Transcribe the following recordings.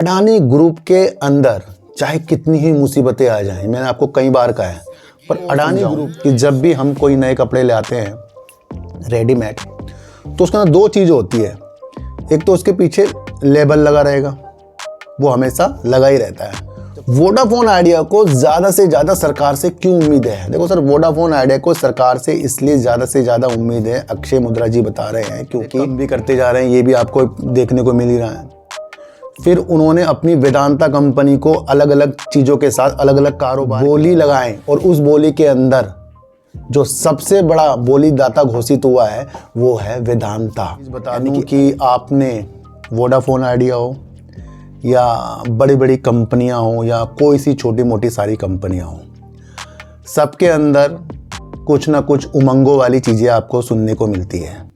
Adani group के अंदर चाहे कितनी ही मुसीबतें आ जाएं, मैंने आपको कई बार कहा है, पर अडानी ग्रुप की जब भी हम कोई नए कपड़े ले आते हैं रेडीमेड, तो उसके अंदर दो चीज़ होती है। एक तो उसके पीछे लेबल लगा रहेगा, वो हमेशा लगा ही रहता है। वोडाफोन आइडिया को ज़्यादा से ज़्यादा सरकार से क्यों उम्मीद है? देखो सर, वोडाफोन आइडिया को सरकार से इसलिए ज़्यादा से ज़्यादा उम्मीद है, अक्षय मुद्रा जी बता रहे हैं, क्योंकि कम भी करते जा रहे हैं, ये भी आपको देखने को मिल ही रहा है। फिर उन्होंने अपनी वेदांता कंपनी को अलग अलग चीज़ों के साथ अलग अलग कारोबार बोली लगाएं, और उस बोली के अंदर जो सबसे बड़ा बोली दाता घोषित हुआ है वो है वेदांता। बता दूं कि आपने वोडाफोन आइडिया हो या बड़ी बड़ी कंपनियां हो या कोई सी छोटी मोटी सारी कंपनियां हो, सबके अंदर कुछ ना कुछ उमंगों वाली चीज़ें आपको सुनने को मिलती है।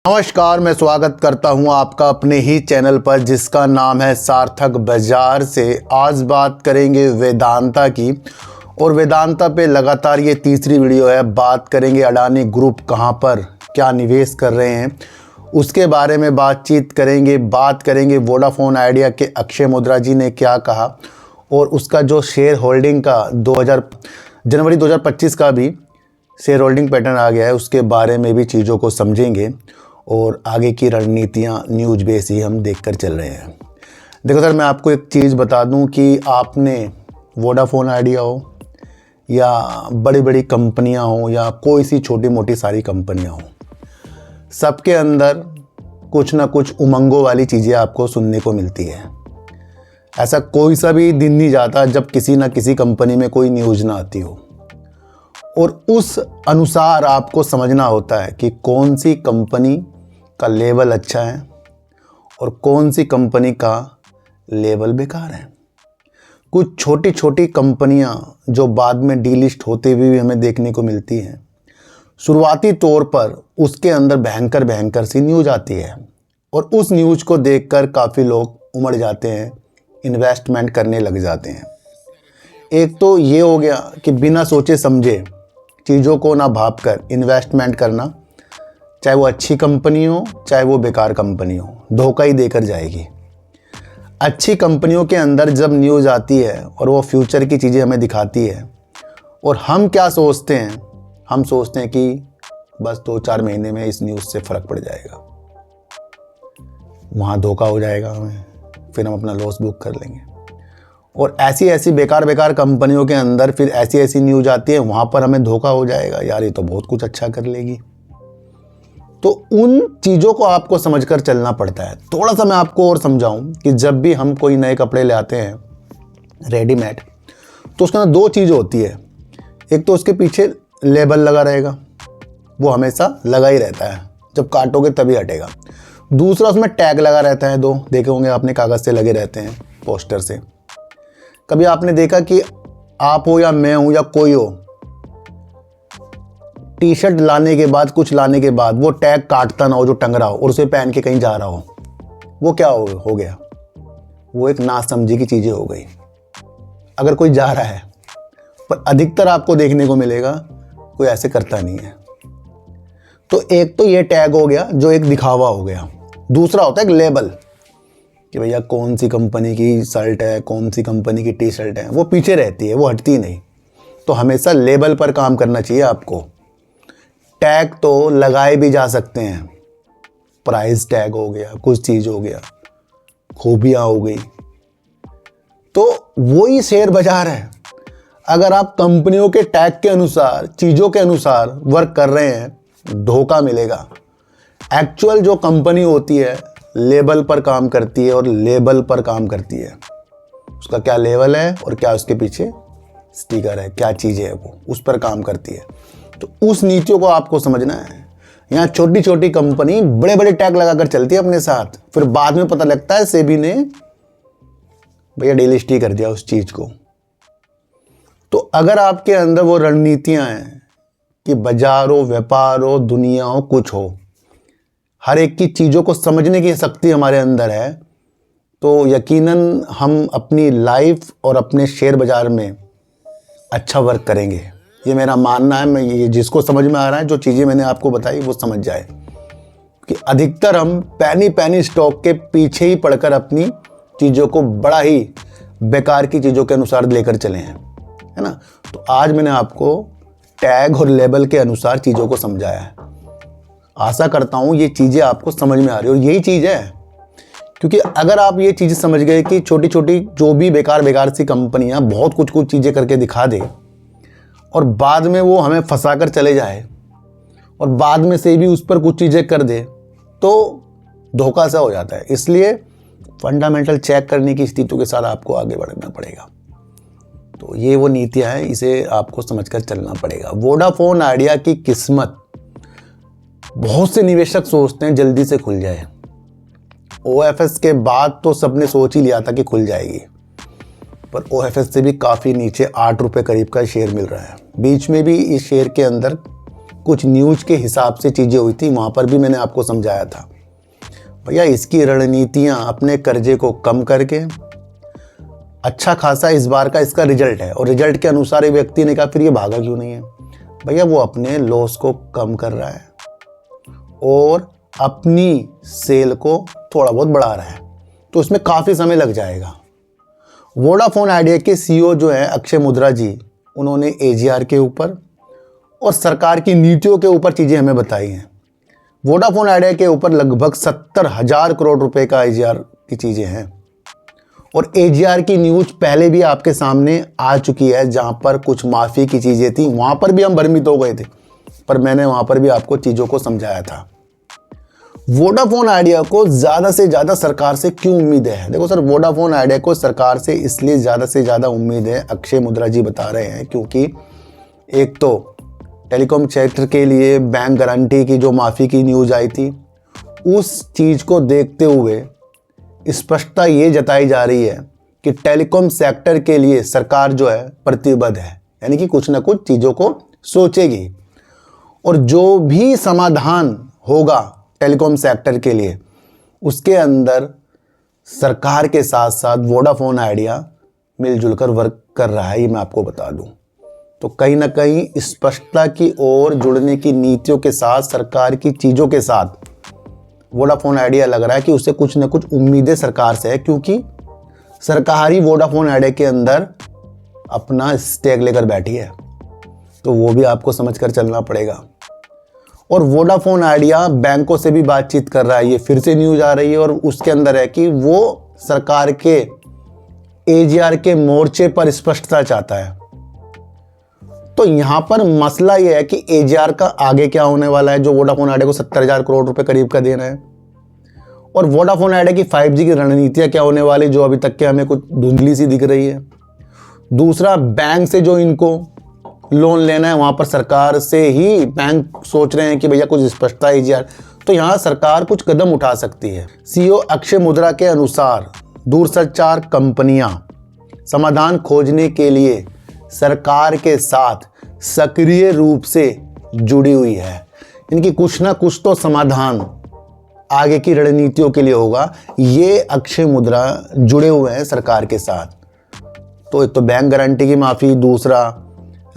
नमस्कार, मैं स्वागत करता हूं आपका अपने ही चैनल पर जिसका नाम है सार्थक बाजार से। आज बात करेंगे वेदांता की, और वेदांता पे लगातार ये तीसरी वीडियो है। बात करेंगे अडानी ग्रुप कहां पर क्या निवेश कर रहे हैं, उसके बारे में बातचीत करेंगे। बात करेंगे वोडाफोन आइडिया के अक्षय मुद्रा जी ने क्या कहा, और उसका जो शेयर होल्डिंग का जनवरी 2025 का भी शेयर होल्डिंग पैटर्न आ गया है, उसके बारे में भी चीज़ों को समझेंगे। और आगे की रणनीतियाँ न्यूज बेस ही हम देखकर चल रहे हैं। देखो सर, मैं आपको एक चीज़ बता दूं कि आपने वोडाफोन आइडिया हो या बड़ी बड़ी कंपनियां हो या कोई सी छोटी मोटी सारी कंपनियां हो, सबके अंदर कुछ ना कुछ उमंगों वाली चीज़ें आपको सुनने को मिलती है। ऐसा कोई सा भी दिन नहीं जाता जब किसी ना किसी कंपनी में कोई न्यूज़ ना आती हो, और उस अनुसार आपको समझना होता है कि कौन सी कंपनी का लेवल अच्छा है और कौन सी कंपनी का लेवल बेकार है। कुछ छोटी छोटी कंपनियां जो बाद में डीलिस्ट होते हुए भी हमें देखने को मिलती हैं, शुरुआती तौर पर उसके अंदर भयंकर भयंकर सी न्यूज़ आती है, और उस न्यूज़ को देखकर काफ़ी लोग उमड़ जाते हैं, इन्वेस्टमेंट करने लग जाते हैं। एक तो ये हो गया कि बिना सोचे समझे चीज़ों को ना भाप कर इन्वेस्टमेंट करना, चाहे वो अच्छी कंपनी हो चाहे वो बेकार कंपनी हो, धोखा ही देकर जाएगी। अच्छी कंपनियों के अंदर जब न्यूज़ आती है और वो फ्यूचर की चीज़ें हमें दिखाती है, और हम क्या सोचते हैं, हम सोचते हैं कि बस 2-4 महीने में इस न्यूज़ से फ़र्क पड़ जाएगा, वहाँ धोखा हो जाएगा हमें, फिर हम अपना लॉस बुक कर लेंगे। और ऐसी ऐसी बेकार बेकार कंपनियों के अंदर फिर ऐसी ऐसी न्यूज़ आती है, वहाँ पर हमें धोखा हो जाएगा, यार ये तो बहुत कुछ अच्छा कर लेगी। तो उन चीज़ों को आपको समझकर चलना पड़ता है। थोड़ा सा मैं आपको और समझाऊं कि जब भी हम कोई नए कपड़े ले आते हैं रेडीमेड, तो उसके अंदर दो चीज़ होती है। एक तो उसके पीछे लेबल लगा रहेगा, वो हमेशा लगा ही रहता है, जब काटोगे तभी हटेगा। दूसरा उसमें टैग लगा रहता है, दो देखे होंगे आपने, कागज़ से लगे रहते हैं, पोस्टर से। कभी आपने देखा कि आप हो या मैं हूँ या कोई हो, टी शर्ट लाने के बाद, कुछ लाने के बाद वो टैग काटता ना हो जो टंग रहा हो, और उसे पहन के कहीं जा रहा हो, वो क्या हो गया? वो एक नासमझी की चीज़ें हो गई। अगर कोई जा रहा है, पर अधिकतर आपको देखने को मिलेगा कोई ऐसे करता नहीं है। तो एक तो ये टैग हो गया जो एक दिखावा हो गया। दूसरा होता है एक लेबल, कि भैया कौन सी कंपनी की शर्ट है, कौन सी कंपनी की टी शर्ट है, वो पीछे रहती है, वो हटती नहीं। तो हमेशा लेबल पर काम करना चाहिए आपको। टैग तो लगाए भी जा सकते हैं, प्राइस टैग हो गया, कुछ चीज़ हो गया, खूबियाँ हो गई, तो वही शेयर बाजार है। अगर आप कंपनियों के टैग के अनुसार, चीज़ों के अनुसार वर्क कर रहे हैं, धोखा मिलेगा। एक्चुअल जो कंपनी होती है लेबल पर काम करती है, और लेबल पर काम करती है, उसका क्या लेवल है और क्या उसके पीछे स्टिकर है, क्या चीज़ है, वो उस पर काम करती है। तो उस नीतियों को आपको समझना है। यहाँ छोटी छोटी कंपनी बड़े बड़े टैग लगाकर चलती है अपने साथ, फिर बाद में पता लगता है सेबी ने भैया डिलिस्ट ही कर दिया उस चीज़ को। तो अगर आपके अंदर वो रणनीतियाँ हैं कि बाजार हो, व्यापार हो, दुनिया हो, कुछ हो, हर एक की चीज़ों को समझने की शक्ति हमारे अंदर है, तो यकीनन हम अपनी लाइफ और अपने शेयर बाज़ार में अच्छा वर्क करेंगे। ये मेरा मानना है। मैं ये जिसको समझ में आ रहा है, जो चीज़ें मैंने आपको बताई वो समझ जाए कि अधिकतर हम पैनी स्टॉक के पीछे ही पड़कर अपनी चीज़ों को बड़ा ही बेकार की चीज़ों के अनुसार लेकर चले हैं, है ना। तो आज मैंने आपको टैग और लेबल के अनुसार चीज़ों को समझाया है। आशा करता हूँ ये चीज़ें आपको समझ में आ रही है, और यही चीज़ है, क्योंकि अगर आप ये चीज़ समझ गए कि छोटी छोटी जो भी बेकार सी कंपनियां बहुत कुछ चीज़ें करके दिखा दे और बाद में वो हमें फंसा कर चले जाए और बाद में से भी उस पर कुछ चीज़ें कर दे, तो धोखा सा हो जाता है। इसलिए फंडामेंटल चेक करने की स्थितियों के साथ आपको आगे बढ़ना पड़ेगा। तो ये वो नीतियाँ हैं, इसे आपको समझकर चलना पड़ेगा। वोडाफोन आइडिया की किस्मत बहुत से निवेशक सोचते हैं जल्दी से खुल जाए। OFS के बाद तो सबने सोच ही लिया था कि खुल जाएगी, पर OFS से भी काफ़ी नीचे 8 रुपये करीब का शेयर मिल रहा है। बीच में भी इस शेयर के अंदर कुछ न्यूज़ के हिसाब से चीज़ें हुई थी, वहाँ पर भी मैंने आपको समझाया था भैया इसकी रणनीतियाँ अपने कर्जे को कम करके अच्छा खासा इस बार का इसका रिजल्ट है, और रिजल्ट के अनुसार एक व्यक्ति ने कहा फिर ये भागा क्यों नहीं है। भैया वो अपने लॉस को कम कर रहा है और अपनी सेल को थोड़ा बहुत बढ़ा रहा है, तो उसमें काफ़ी समय लग जाएगा। वोडाफोन आइडिया के CEO जो है अक्षय मुद्रा जी, उन्होंने AGR के ऊपर और सरकार की नीतियों के ऊपर चीज़ें हमें बताई हैं। वोडाफोन आइडिया के ऊपर लगभग 70,000 करोड़ रुपए का AGR की चीज़ें हैं, और AGR की न्यूज़ पहले भी आपके सामने आ चुकी है, जहां पर कुछ माफ़ी की चीज़ें थी, वहां पर भी हम भ्रमित हो गए थे, पर मैंने वहां पर भी आपको चीज़ों को समझाया था। वोडाफोन आइडिया को ज़्यादा से ज़्यादा सरकार से क्यों उम्मीद है? देखो सर, वोडाफोन आइडिया को सरकार से इसलिए ज़्यादा से ज़्यादा उम्मीद है, अक्षय मुद्रा जी बता रहे हैं, क्योंकि एक तो टेलीकॉम क्षेत्र के लिए बैंक गारंटी की जो माफ़ी की न्यूज़ आई थी, उस चीज़ को देखते हुए स्पष्टता ये जताई जा रही है कि टेलीकॉम सेक्टर के लिए सरकार जो है प्रतिबद्ध है, यानी कि कुछ ना कुछ चीज़ों को सोचेगी, और जो भी समाधान होगा टेलीकॉम सेक्टर के लिए उसके अंदर सरकार के साथ साथ वोडाफोन आइडिया मिलजुल कर वर्क कर रहा है, ये मैं आपको बता दूं। तो कहीं ना कहीं स्पष्टता की ओर जुड़ने की नीतियों के साथ, सरकार की चीज़ों के साथ वोडाफोन आइडिया लग रहा है कि उसे कुछ ना कुछ उम्मीदें सरकार से है, क्योंकि सरकार ही वोडाफोन आइडिया के अंदर अपना स्टेक लेकर बैठी है। तो वो भी आपको समझ कर चलना पड़ेगा। और वोडाफोन आइडिया बैंकों से भी बातचीत कर रहा है, ये फिर से न्यूज़ आ रही है, और उसके अंदर है कि वो सरकार के AGR के मोर्चे पर स्पष्टता चाहता है। तो यहाँ पर मसला ये है कि AGR का आगे क्या होने वाला है, जो वोडाफोन आइडिया को 70,000 करोड़ रुपए करीब का देना है, और वोडाफोन आइडिया की 5G की रणनीतियाँ क्या होने वाली, जो अभी तक के हमें कुछ धुंधली सी दिख रही है। दूसरा, बैंक से जो इनको लोन लेना है, वहाँ पर सरकार से ही बैंक सोच रहे हैं कि भैया कुछ स्पष्टता AGR, तो यहाँ सरकार कुछ कदम उठा सकती है। CEO अक्षय मुद्रा के अनुसार दूरसंचार कंपनियां समाधान खोजने के लिए सरकार के साथ सक्रिय रूप से जुड़ी हुई है, इनकी कुछ ना कुछ तो समाधान आगे की रणनीतियों के लिए होगा। ये अक्षय मुद्रा जुड़े हुए हैं सरकार के साथ। तो एक तो बैंक गारंटी की माफ़ी, दूसरा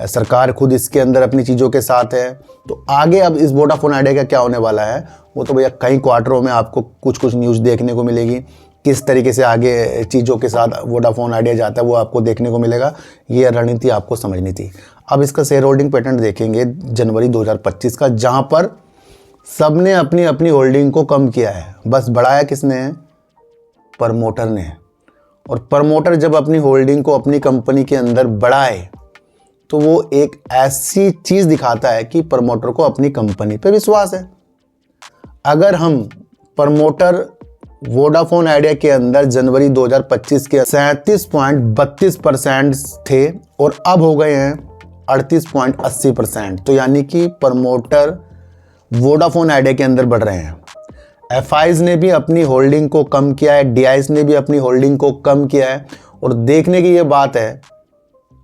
सरकार खुद इसके अंदर अपनी चीज़ों के साथ है। तो आगे अब इस वोडाफोन आइडिया का क्या होने वाला है, वो तो भैया कई क्वार्टरों में आपको कुछ न्यूज़ देखने को मिलेगी। किस तरीके से आगे चीज़ों के साथ वोडाफोन आइडिया जाता है वो आपको देखने को मिलेगा। ये रणनीति आपको समझनी थी। अब इसका शेयर होल्डिंग पैटर्न देखेंगे जनवरी 2025 का, जहाँ पर सबने अपनी अपनी होल्डिंग को कम किया है, बस बढ़ाया किसने है? प्रमोटर ने। और प्रमोटर जब अपनी होल्डिंग को अपनी कंपनी के अंदर बढ़ाए तो वो एक ऐसी चीज़ दिखाता है कि प्रमोटर को अपनी कंपनी पे विश्वास है। अगर हम प्रमोटर वोडाफोन आइडिया के अंदर जनवरी 2025 के 37.32% थे और अब हो गए हैं 38.80%, तो यानी कि प्रमोटर वोडाफोन आइडिया के अंदर बढ़ रहे हैं। FIs ने भी अपनी होल्डिंग को कम किया है, DIs ने भी अपनी होल्डिंग को कम किया है, और देखने की ये बात है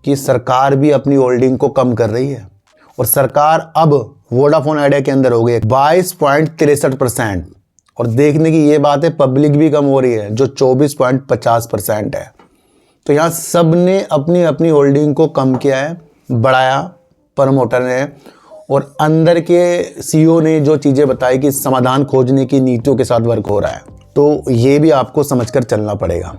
कि सरकार भी अपनी होल्डिंग को कम कर रही है, और सरकार अब वोडाफोन आइडिया के अंदर हो गई 22.63%। और देखने की ये बात है, पब्लिक भी कम हो रही है जो 24.50% है। तो यहाँ सब ने अपनी अपनी होल्डिंग को कम किया है, बढ़ाया प्रमोटर ने, और अंदर के सीईओ ने जो चीज़ें बताई कि समाधान खोजने की नीतियों के साथ वर्क हो रहा है, तो ये भी आपको समझकर चलना पड़ेगा।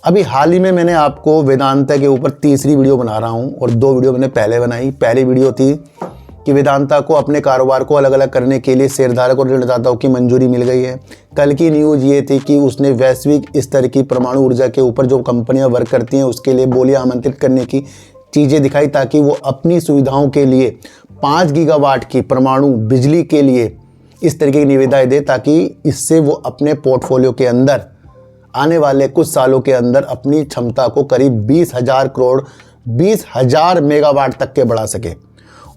अभी हाल ही में मैंने आपको वेदांता के ऊपर तीसरी वीडियो बना रहा हूँ, और 2 वीडियो मैंने पहले बनाई। पहली वीडियो थी कि वेदांता को अपने कारोबार को अलग अलग करने के लिए शेयरधारक और ऋणदाताओं की मंजूरी मिल गई है। कल की न्यूज़ ये थी कि उसने वैश्विक स्तर की परमाणु ऊर्जा के ऊपर जो कंपनियां वर्क करती हैं उसके लिए बोलियां आमंत्रित करने की चीज़ें दिखाई, ताकि वो अपनी सुविधाओं के लिए 5 गीगावाट की परमाणु बिजली के लिए इस तरीके की निविदाएं दे, ताकि इससे वो अपने पोर्टफोलियो के अंदर आने वाले कुछ सालों के अंदर अपनी क्षमता को करीब 20,000 मेगावाट तक के बढ़ा सके।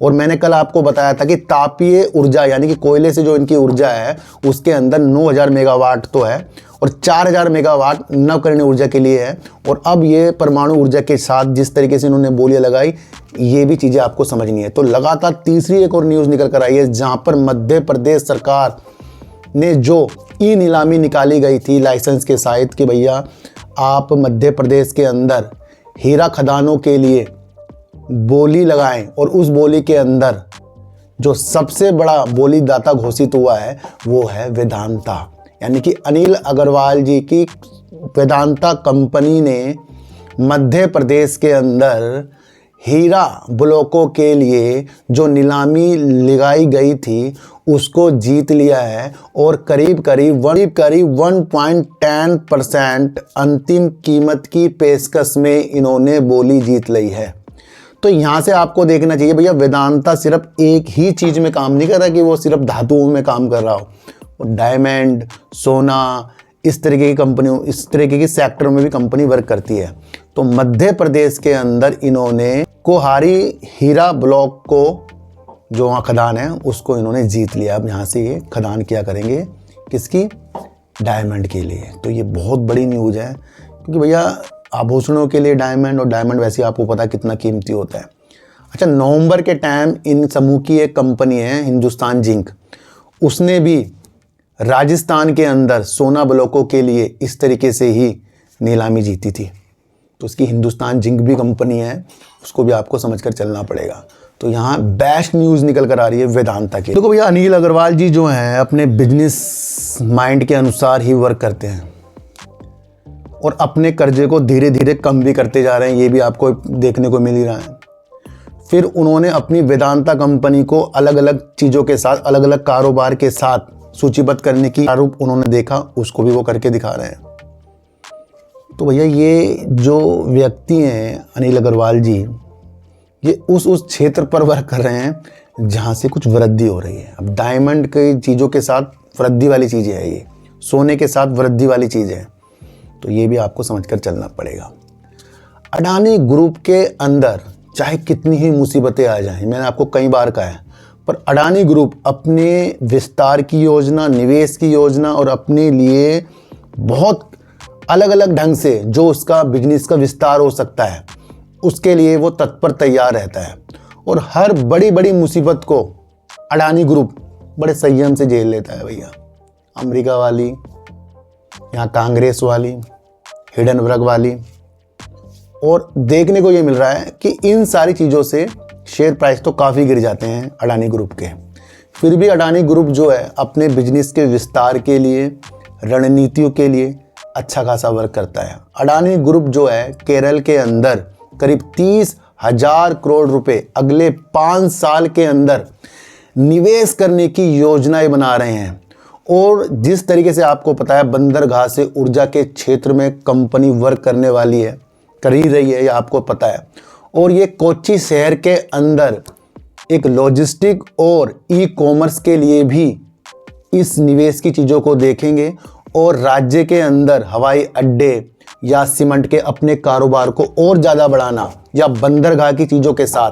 और मैंने कल आपको बताया था कि तापीय ऊर्जा यानी कि कोयले से जो इनकी ऊर्जा है उसके अंदर 9,000 मेगावाट तो है, और 4,000 मेगावाट नवकरणीय ऊर्जा के लिए है। और अब ये परमाणु ऊर्जा के साथ जिस तरीके से इन्होंने बोलियां लगाई, ये भी चीज़ें आपको समझनी है। तो लगातार तीसरी एक और न्यूज़ निकल कर आई है, जहाँ पर मध्य प्रदेश सरकार ने जो ई नीलामी निकाली गई थी लाइसेंस के साथ कि भैया आप मध्य प्रदेश के अंदर हीरा खदानों के लिए बोली लगाएं, और उस बोली के अंदर जो सबसे बड़ा बोलीदाता घोषित हुआ है वो है वेदांता, यानी कि अनिल अग्रवाल जी की वेदांता कंपनी ने मध्य प्रदेश के अंदर हीरा ब्लॉकों के लिए जो नीलामी लगाई गई थी उसको जीत लिया है, और करीब 1.10% अंतिम कीमत की पेशकश में इन्होंने बोली जीत ली है। तो यहाँ से आपको देखना चाहिए भैया, वेदांता सिर्फ एक ही चीज़ में काम नहीं कर रहा कि वो सिर्फ धातुओं में काम कर रहा हो, डायमंड, सोना, इस तरीके की कंपनियों, इस तरीके की सेक्टर में भी कंपनी वर्क करती है। तो मध्य प्रदेश के अंदर इन्होंने कोहारी हीरा ब्लॉक को, जो वहाँ खदान है, उसको इन्होंने जीत लिया। अब यहाँ से ये खदान किया करेंगे किसकी? डायमंड के लिए। तो ये बहुत बड़ी न्यूज़ है, क्योंकि भैया आभूषणों के लिए डायमंड, और डायमंड वैसे आपको पता कितना कीमती होता है। अच्छा, नवंबर के टाइम इन समूह की एक कंपनी है हिंदुस्तान जिंक, उसने भी राजस्थान के अंदर सोना ब्लॉकों के लिए इस तरीके से ही नीलामी जीती थी। तो उसकी हिंदुस्तान जिंक भी कंपनी है, उसको भी आपको समझकर चलना पड़ेगा। तो यहाँ बेस्ट न्यूज़ निकल कर आ रही है वेदांता की। देखो भैया, अनिल अग्रवाल जी जो हैं अपने बिजनेस माइंड के अनुसार ही वर्क करते हैं, और अपने कर्जे को धीरे धीरे कम भी करते जा रहे हैं, ये भी आपको देखने को मिल ही रहा है। फिर उन्होंने अपनी वेदांता कंपनी को अलग अलग चीज़ों के साथ, अलग अलग कारोबार के साथ सूचीबद्ध करने की आरोप उन्होंने देखा, उसको भी वो करके दिखा रहे हैं। तो भैया ये जो व्यक्ति हैं अनिल अग्रवाल जी, ये उस क्षेत्र पर वर्क कर रहे हैं जहाँ से कुछ वृद्धि हो रही है। अब डायमंड की चीज़ों के साथ वृद्धि वाली चीज़ें हैं, ये सोने के साथ वृद्धि वाली चीज़ें हैं, तो ये भी आपको समझकर चलना पड़ेगा। अडानी ग्रुप के अंदर चाहे कितनी ही मुसीबतें आ जाएं, मैंने आपको कई बार कहा है, पर अडानी ग्रुप अपने विस्तार की योजना, निवेश की योजना और अपने लिए बहुत अलग अलग ढंग से जो उसका बिजनेस का विस्तार हो सकता है उसके लिए वो तत्पर तैयार रहता है, और हर बड़ी बड़ी मुसीबत को अडानी ग्रुप बड़े संयम से झेल लेता है भैया। अमेरिका वाली, यहाँ कांग्रेस वाली, हिडनबर्ग वाली, और देखने को ये मिल रहा है कि इन सारी चीज़ों से शेयर प्राइस तो काफ़ी गिर जाते हैं अडानी ग्रुप के। फिर भी अडानी ग्रुप जो है अपने बिजनेस के विस्तार के लिए, रणनीतियों के लिए अच्छा खासा वर्क करता है। अडानी ग्रुप जो है केरल के अंदर करीब 30,000 करोड़ रुपए अगले 5 साल के अंदर निवेश करने की योजनाएं बना रहे हैं। और जिस तरीके से आपको पता है बंदरगाह से ऊर्जा के क्षेत्र में कंपनी वर्क करने वाली है, कर ही रही है, ये आपको पता है। और ये कोच्चि शहर के अंदर एक लॉजिस्टिक और ई कॉमर्स के लिए भी इस निवेश की चीज़ों को देखेंगे, और राज्य के अंदर हवाई अड्डे या सीमेंट के अपने कारोबार को और ज़्यादा बढ़ाना, या बंदरगाह की चीज़ों के साथ,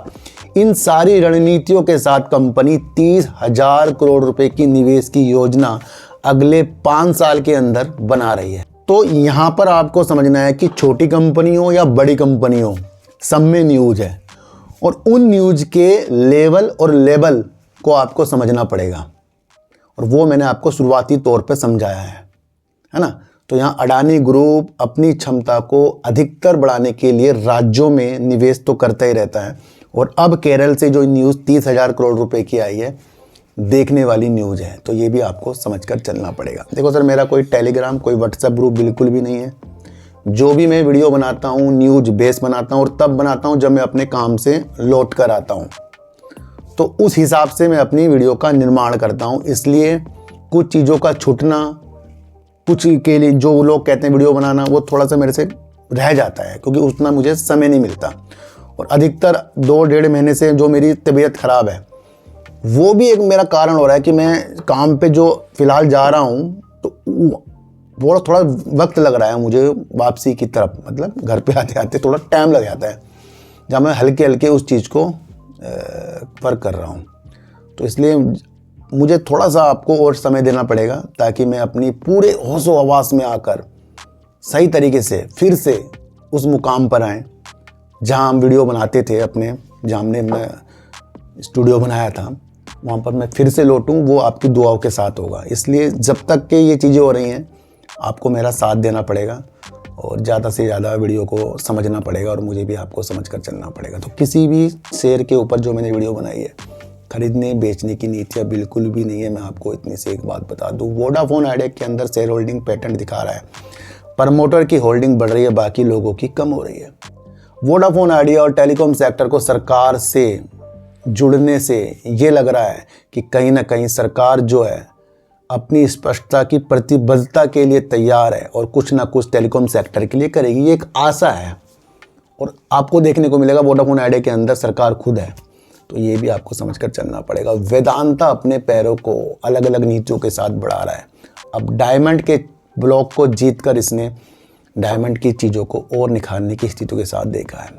इन सारी रणनीतियों के साथ कंपनी 30,000 करोड़ रुपए की निवेश की योजना अगले 5 साल के अंदर बना रही है। तो यहाँ पर आपको समझना है कि छोटी कंपनी हो या बड़ी कंपनी हो, सब में न्यूज़ है, और उन न्यूज़ के लेवल और लेबल को आपको समझना पड़ेगा। और वो मैंने आपको शुरुआती तौर पे समझाया है ना। तो यहाँ अडानी ग्रुप अपनी क्षमता को अधिकतर बढ़ाने के लिए राज्यों में निवेश तो करता ही रहता है, और अब केरल से जो न्यूज़ 30,000 करोड़ रुपए की आई है, देखने वाली न्यूज़ है। तो ये भी आपको समझकर चलना पड़ेगा। देखो सर, मेरा कोई टेलीग्राम, कोई व्हाट्सएप ग्रुप बिल्कुल भी नहीं है। जो भी मैं वीडियो बनाता हूँ न्यूज़ बेस बनाता हूँ, और तब बनाता हूँ जब मैं अपने काम से लौट कर आता हूँ, तो उस हिसाब से मैं अपनी वीडियो का निर्माण करता हूँ। इसलिए कुछ चीज़ों का छूटना, कुछ के लिए जो लोग कहते हैं वीडियो बनाना, वो थोड़ा सा मेरे से रह जाता है, क्योंकि उतना मुझे समय नहीं मिलता। और अधिकतर 2-1.5 महीने से जो मेरी तबीयत ख़राब है, वो भी एक मेरा कारण हो रहा है कि मैं काम पे जो फ़िलहाल जा रहा हूँ, तो वो थोड़ा वक्त लग रहा है मुझे वापसी की तरफ, मतलब घर पे आते आते थोड़ा टाइम लग जाता है, जहाँ मैं हल्के हल्के उस चीज़ को वर्क कर रहा हूँ। तो इसलिए मुझे थोड़ा सा आपको और समय देना पड़ेगा, ताकि मैं अपनी पूरे होशो हवास में आकर सही तरीके से फिर से उस मुकाम पर आएँ जहाँ हम वीडियो बनाते थे अपने, जहाँ हमने मैं स्टूडियो बनाया था, वहाँ पर मैं फिर से लौटूँ। वो आपकी दुआओं के साथ होगा। इसलिए जब तक के ये चीज़ें हो रही हैं, आपको मेरा साथ देना पड़ेगा और ज़्यादा से ज़्यादा वीडियो को समझना पड़ेगा, और मुझे भी आपको समझ कर चलना पड़ेगा। तो किसी भी शेयर के ऊपर जो मैंने वीडियो बनाई है, खरीदने बेचने की नीतियाँ बिल्कुल भी नहीं है। मैं आपको इतनी से एक बात बता दूँ, वोडाफोन आइडिया के अंदर शेयर होल्डिंग पैटर्न दिखा रहा है, प्रमोटर की होल्डिंग बढ़ रही है, बाकी लोगों की कम हो रही है। वोडाफोन आइडिया और टेलीकॉम सेक्टर को सरकार से जुड़ने से ये लग रहा है कि कहीं ना कहीं सरकार जो है अपनी स्पष्टता की प्रतिबद्धता के लिए तैयार है, और कुछ ना कुछ टेलीकॉम सेक्टर के लिए करेगी। ये एक आशा है, और आपको देखने को मिलेगा वोडाफोन आइडिया के अंदर सरकार खुद है। तो ये भी आपको समझकर चलना पड़ेगा। वेदांता अपने पैरों को अलग अलग नीतियों के साथ बढ़ा रहा है। अब डायमंड के ब्लॉक को जीतकर इसने डायमंड की चीज़ों को और निखारने की स्थितियों के साथ देखा है।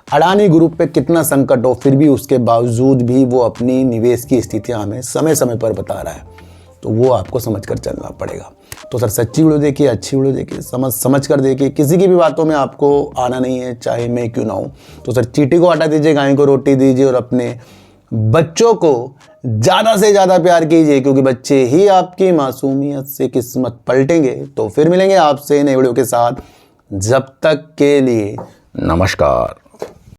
अडानी ग्रुप पे कितना संकट हो, फिर भी उसके बावजूद भी वो अपनी निवेश की स्थितियां हमें समय समय पर बता रहा है। तो वो आपको समझकर चलना पड़ेगा। तो सर, सच्ची वीडियो देखिए, अच्छी वीडियो देखिए, समझ कर देखिए। किसी की भी बातों में आपको आना नहीं है, चाहे मैं क्यों ना हूँ। तो सर, चींटी को हटा दीजिए, गाय को रोटी दीजिए, और अपने बच्चों को ज़्यादा से ज़्यादा प्यार कीजिए, क्योंकि बच्चे ही आपकी मासूमियत से किस्मत पलटेंगे। तो फिर मिलेंगे आपसे नए वीडियो के साथ। जब तक के लिए नमस्कार।